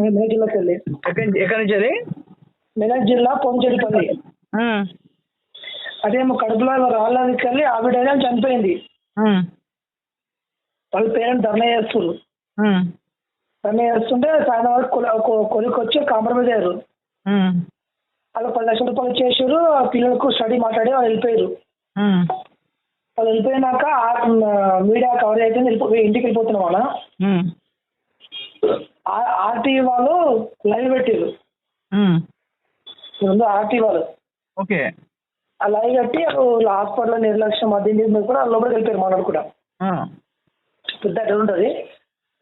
మెదక్ జిల్లాకి వెళ్ళి ఎక్కడి నుంచి అది? మెదక్ జిల్లా పొంచెడిపల్లి. అదేమో కడుపులో రాళ్ళకి వెళ్ళి ఆవిడ చనిపోయింది. వాళ్ళ పేరెంట్ ధర్నా చేస్తారు. ధర్నా చేస్తుంటే సాయంత్రం వరకు కొలికి వచ్చి కాంప్రమైజ్ అయ్యారు. వాళ్ళు 10 లక్షల రూపాయలు ఇచ్చేసారు. పిల్లలకు స్టడీ మాట్లాడి వాళ్ళు వెళ్ళిపోయారు. వాళ్ళు వెళ్ళిపోయినాక మీడియా కవర్ అయితే ఇంటికి వెళ్ళిపోతున్నాం అన్న. ఆర్టీవీ వాళ్ళు లైవ్ పెట్టారు. ఆర్టీవీ వాళ్ళు ఓకే ఆ లైవ్ కట్టి హాస్పిటల్లో నిర్లక్ష్యం అద్దె కూడా లోపలికి వెళ్ళిపోయారు. మాట్లాడు కూడా పెద్ద అడ్డ ఉంటుంది.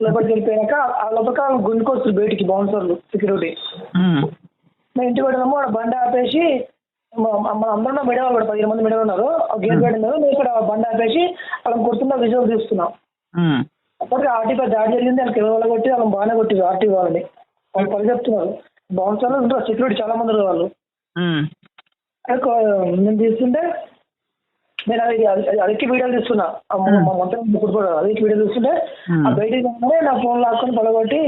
లోపలికి వెళ్ళిపోయాక ఆ లోపలికి గుండుకొస్తారు బయటికి బౌన్సర్లు సెక్యూరిటీ. మేము ఇంటికి వెళ్ళినాము. బండి ఆపేసి మన అందరూ మీడియా వాళ్ళు కూడా 15 మంది మీడియా ఉన్నారు. గేట్ పెట్టినారు. మేము ఇక్కడ బండి ఆపేసి వాళ్ళని కొడుతున్నా విజువల్ తీస్తున్నాం. అప్పటికి ఆర్టీపై దాడి జరిగింది. వాళ్ళకి ఎవరు కొట్టి వాళ్ళని బాగానే కొట్టారు. ఆర్టీవీ వాళ్ళని వాళ్ళు పని చెప్తున్నారు. బౌన్సర్లు ఉంటారు సెక్యూరిటీ చాలా మంది ఉన్నారు. వాళ్ళు నేను తీస్తుంటే నేను అదికి వీడియోలు తీస్తున్నా. మొత్తం అదికి వీడియో తీస్తుంటే ఆ బయటికి నా ఫోన్ లాక్కొని పడగొట్టి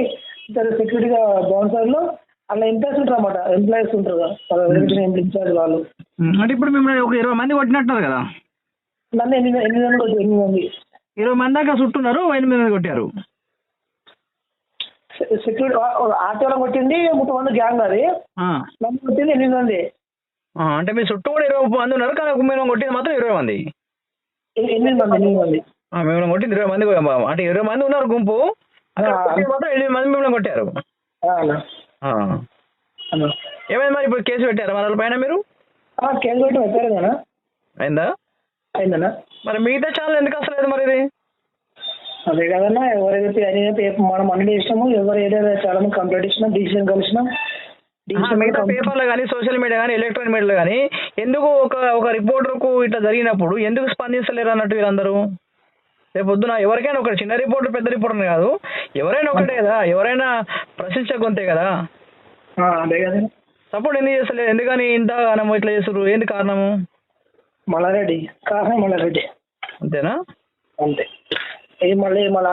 సెక్యూరిటీగా బౌన్సర్లు అలా ఎంప్లాయీస్ ఉంటారు అన్నమాట. ఎంప్లాయీస్ ఉంటారు ఇన్ఛార్జ్ వాళ్ళు. అంటే ఇప్పుడు మిమ్మల్ని ఒక 20 మంది కొట్టినట్టున్నారు కదా? నన్ను 8 మంది 20 మంది దాకా చుట్టున్నారు. 8 మంది కొట్టారు. సెక్యూరిటీ ఆటోలో కొట్టింది 30 మంది గ్యాంగ్. అది నన్ను కొట్టింది 8 మంది. అంటే మీ చుట్టూ కూడా 20 మంది ఉన్నారు కానీ మేము కొట్టింది మాత్రం 20 మంది. 8 మంది మేము కొట్టింది 20 మంది. అంటే 20 మంది ఉన్నారు గుంపు. మాత్రం 8 మంది మిమ్మల్ని కొట్టారు. ఏమైంది మరి? ఇప్పుడు కేసు పెట్టారా వాళ్ళ పైన మీరు? కేసు పెట్టి పెట్టారు కదా. అయిందన్నా. మరి మిగతా ఛానల్ ఎందుకు వస్తలేదు మరి? ఇది అదే కదన్నా. ఎవరైతే మనం అన్ని ఇష్టము ఎవరు ఏదైనా చాలా మంది కంప్లైంట్ ఇచ్చినాం, డిసిషన్ కలిసినాం. మిగతా పేపర్లో కానీ సోషల్ మీడియా కానీ ఎలక్ట్రానిక్ మీడియాలో కానీ ఎందుకు ఒక రిపోర్టర్కు ఇట్లా జరిగినప్పుడు ఎందుకు స్పందిస్తలేరు అన్నట్టు వీళ్ళందరూ? రేపు పొద్దున ఎవరికైనా ఒక చిన్న రిపోర్టర్ పెద్ద రిపోర్టర్ కాదు, ఎవరైనా ఒకటే కదా. ఎవరైనా ప్రశ్నించకుంతే కదా. అదే కదా. సపోర్ట్ ఎందుకు చేస్తలేదు? ఎందుకని ఇంత ఇట్లా చేస్తారు? ఏంది కారణము? మల్లారెడ్డి కారణం మల్లారెడ్డి అంతేనా? అంతే. మళ్ళీ అలా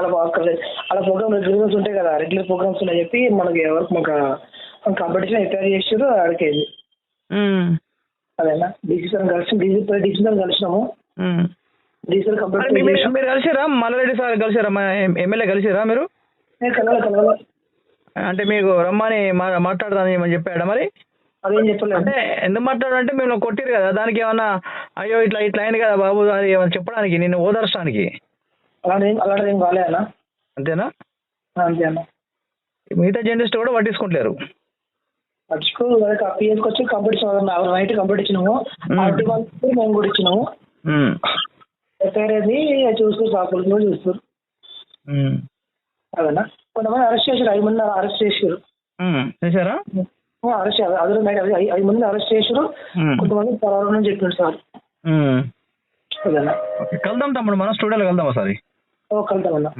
అలా ప్రోగ్రామ్ రెగ్యులర్స్ ఉంటాయి కదా. రెగ్యులర్ ప్రోగ్రామ్స్ ఉన్నాయని చెప్పి మనకి ఎవరికి మాకు కాంపిటీషన్ ఎట్లా చేసారు ఆడికేది. అదేనా డిసిషన్ కలిసినాము. డిసిషన్ కంప్లీట్ మీరు కలిసిరా? మల్లారెడ్డి సార్ కలిసిరా? ఎమ్మెల్యే కలిసిరా మీరు? కలవాలి. అంటే మీకు రమ్మని మాట్లాడదామని చెప్పాడా మరి? అదేం చెప్పలేదు. అంటే ఎందుకు మాట్లాడంటే మేము కొట్టిరు కదా, దానికి ఏమన్నా అయ్యో ఇట్లా అయింది కదా బాబు అది ఏమన్నా చెప్పడానికి, నిన్ను ఓదార్చడానికి? అలాంటిది ఏం కాలే అన్న. అంతేనా? అంతే అన్న. మిగతా జర్నలిస్ట్ కూడా పట్టించుకుంటలేరు. పిఎస్కి వచ్చి కాంపిటీషన్ నైట్ కాంపిటీషను ఆర్టీ వాళ్ళు మేము కూడా ఇచ్చినాము. ఎఫ్ఐఆర్ అది చూసుకో షాపులు కూడా చూస్తారు. అదేనా. కొంతమంది అరెస్ట్ చేశారు. 5 మంది అరెస్ట్ చేశారు. చేశారా? అరెస్ట్ అదే నైట్ 5 మంది అరెస్ట్ చేశారు. కొంతమంది పరారు అని చెప్పారు సార్. కలుద్దాం తమ్ముడు, మన స్టూడియోలో కలుద్దాం ఒకసారి. కలుద్దామన్నా.